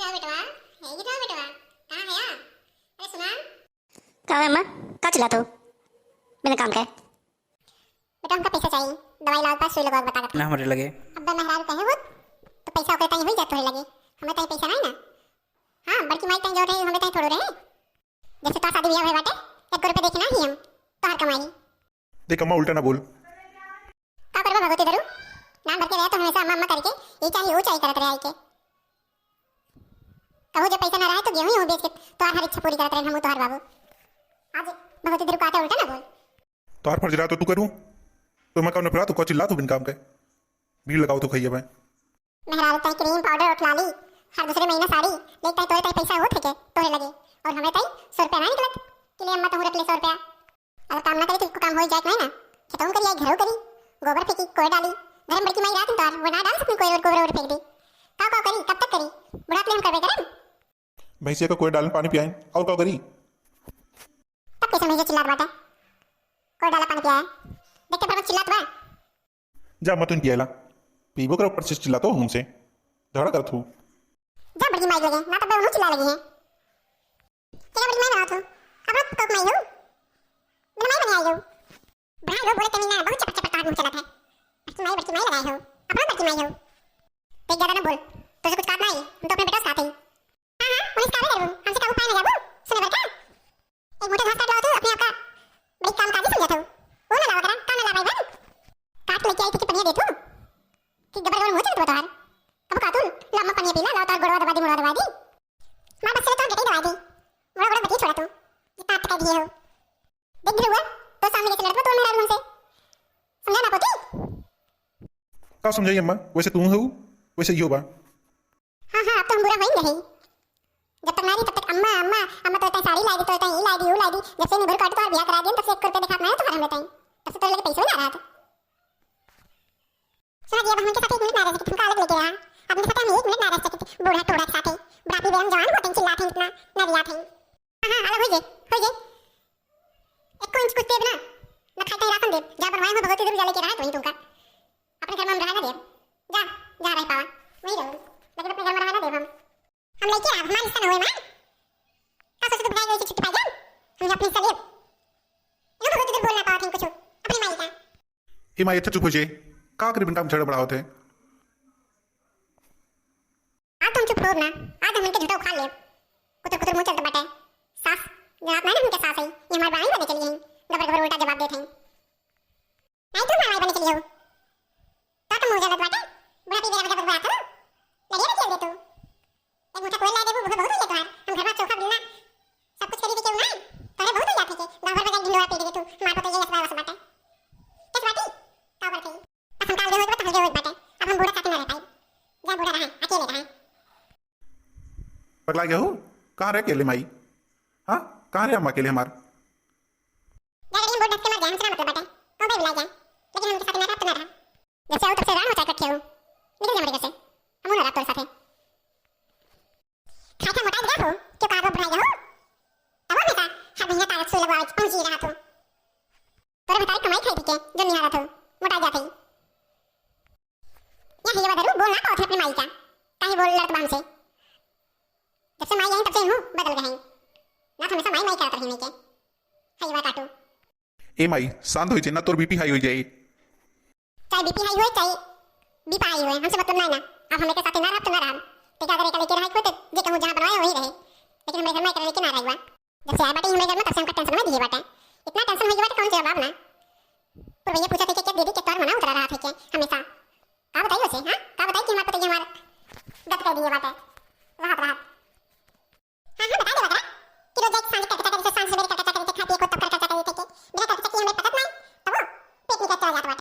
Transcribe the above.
जाओ बेटवा, है जाओ बेटवा, कहाँ है यार? अरे सुना, कहाँ है अम्मा? कहाँ चला तू? बिना काम के बेटा हमका पैसा चाहिए, दवाई लाओ पास सुई लगवा बता दो ना हमारे लगे अब मेहरारू कहे हो तो पैसा ओके ताई होई जात होए लगे, हमें ताई पैसा नहीं ना। हां बड़की माई ताई जो रहे हमें ताई थोड़ो रहे, जैसे तो शादी ब्याह होए बाटे 1 रुपया देखना ही हम तोहर कमाई। देख अम्मा उल्टा ना बोल। का करबा भगवती दरू, नाम भर के रहे तो हमेशा अम्मा अम्मा करके ये चाहिए वो चाहिए करत रहे आई के। कहो जो पैसा ना रहे तो गेहूं ही बेच के तोहर हर इच्छा पूरी करत रहे हम तोहर बाबू। आज भगवती दरू का उल्टा ना बोल। तोहर फर्ज रहा तो तू करूं, तो मैं कौन फिरा तो को चिल्ला तू बिन काम के भीड़ लगाओ तो खइए भाई। मेहरारू ताई क्रीम पाउडर और लाली हर दूसरे महीना साड़ी लेता तो ताई पैसा होत है के तोरे लगे और हमें ताई 100 रुपया ना निकलत के लिए अम्मा तो रख ले 100 रुपया। अगर काम ना करी तो काम हो जाए नहीं ना, खेतों करी घरों करी गोबर फेंकी कोई डाली घर बड़की माई रात तार वो ना डाल सकती कोई और गोबर और फेंक दी का करी कब तक करी बुढ़ापे हम करबे करम। भैंसिया का कोई डालन पानी पियाई और का करी तब कैसे मैं चिल्लात बाटे कोई डाला पानी पिया देख के पर चिल्लात बा जा मत उन पियाला पीबो कर ऊपर से चिल्ला तो हमसे धड़ा कर तू जा बड़की माई लगे ना तब वो चिल्ला लगी है क्या बड़की माई ना तू अब तो माई हो बिना माई बनी आई हो भाई रो बोले तमीना बहुत चपट चपट हाथ चला था बड़की माई लगाए हो अपना बड़की माई हो देख ज्यादा ना बोल तुझे कुछ काटना है हम तो अपने बेटा साथ ही हां हां पुलिस का करूं हमसे का उपाय ना जाबो सुने बर का एक मोटे घास काट लो तू अपने आप का बड़ी काम काजी समझा था वो ना लावा करा काम ना लावा भाई काट लेके आई थी कि पनिया दे तू कि गबर गबर मुंह चल तो तार अब काटून लम्मा पनिया पीला लाओ तार गोड़वा दबा दी मुड़ा दबा दी मां बस से तो गटी दबा दी मुड़ा गोड़ा बती छोड़ा तू कितना टका दिए हो देख गिर हुआ तो सामने से लड़का तो मेरा रूम से समझा ना पोती का समझाई अम्मा वैसे तू हो वैसे यो बा। हां हां अब तो हम बुरा वही नहीं जब तक नारी तब तक अम्मा अम्मा अम्मा तो साड़ी लाई दी तो ये लाई दी वो लाई दी जब से निभर काट तो बियाह करा दिया तब से 1 रुपया दिखा मैं तो हरम बताई तब से तो लगे पैसे ना रहा था सुना दिया हम के साथ 1 मिनट नाराज की तुमका अलग लेके रहा अब मेरे साथ हम 1 मिनट नाराज थे बूढ़ा टोड़ा के साथ बुढ़ापी बेम जवान होते चिल्लाते हैं इतना नरिया थे हां अलग हो जे 1 इंच कुछ देव ना न खाता ही राखन देव जा बनवाए हो भगवती देव जा लेके रहा तो ही तुमका अपने घर में हम रहा ना देव जा जा रह पावा वही रहो लेकिन अपने घर में रहा ना देव हम लेके आ हमारी सन होए मां का सोच तो भाई गई छुट्टी पा जा हम अपनी सलेब ये भगवती देव बोलना पावा थे कुछ अपनी माई का ए माई अच्छा चुप हो जे का करे बिन काम झगड़ा बड़ा होते आ तुम चुप रहो ना आज हम इनके झूठा उखाड़ ले कुतर कुतर मुंह चलता बाटे सास जवाब ना उनके सास है ये हमारे बाई बने चली हैं गबर गबर उल्टा जवाब देते हैं नहीं तुम हमारे बने चली हो का तुम मुंह जलत बाटे बुढ़ा पी मेरा गबर बात हो लड़िया ना चल दे तू एक मुठा कोई ला दे वो बहुत हो जाता है हम घर में चौका बिना सब कुछ करी दे क्यों नहीं तोरे बहुत हो जाते थे गांव भर में ढिंडोरा पी दे तू मार तो ये असबास बाटे किस बाटी का करते असम काल दे हो तो हो बाटे अब हम बूढ़ा साथ ना रह पाए जा बूढ़ा रहा अकेले रहा पगला गया हो कहाँ रह अकेले माई हाँ कहाँ रहे अम्मा अकेले हमार गाड़ी में बोर्ड के मार जान मतलब बाटे कौन भाई बुला जा लेकिन हम के साथ ना रहा तो ना रहा जब से आओ तब से रान होता इकट्ठे हो निकल जा मेरे घर से हम ना रहा तोरे साथ खाटा मोटा गया हो क्यों कागो बुढ़ा गया हो अब मैं का हर महीना तारक सुई लगवा पहुंच ही रहा तो तोरे बताई कमाई खाई के जो निहारा था मोटा जाते ही या ये बदरू बोलना तो अपने माई का काहे बोल लड़त बाम से जब से माई आई तब से हूं बदल गए हैं ना हमेशा माई माई करत रही नहीं के हाई बात काटू ए माई शांत हो जे ना तोर बीपी हाई हो जाए चाहे बीपी हाई हो चाहे बीपी हाई हो हमसे मतलब नहीं ना अब हमें के साथ ना रहा तो ना रहा टेका करे का लेके रहा को तो जे कहूं जहां बनवाया वही रहे लेकिन हमारे घर में कर लेके ना रहा जब से आया बाटे हमारे घर में तब से हमका टेंशन में दिए बाटे इतना टेंशन हो गया बाटे कौन से जवाब ना पर भैया पूछा थे कि दीदी के तोर मना उतरा रहा था कि हमेशा का बताइए उसे हां का बताइए कि हमारे तो ये हमारा गप कर दिए बाटे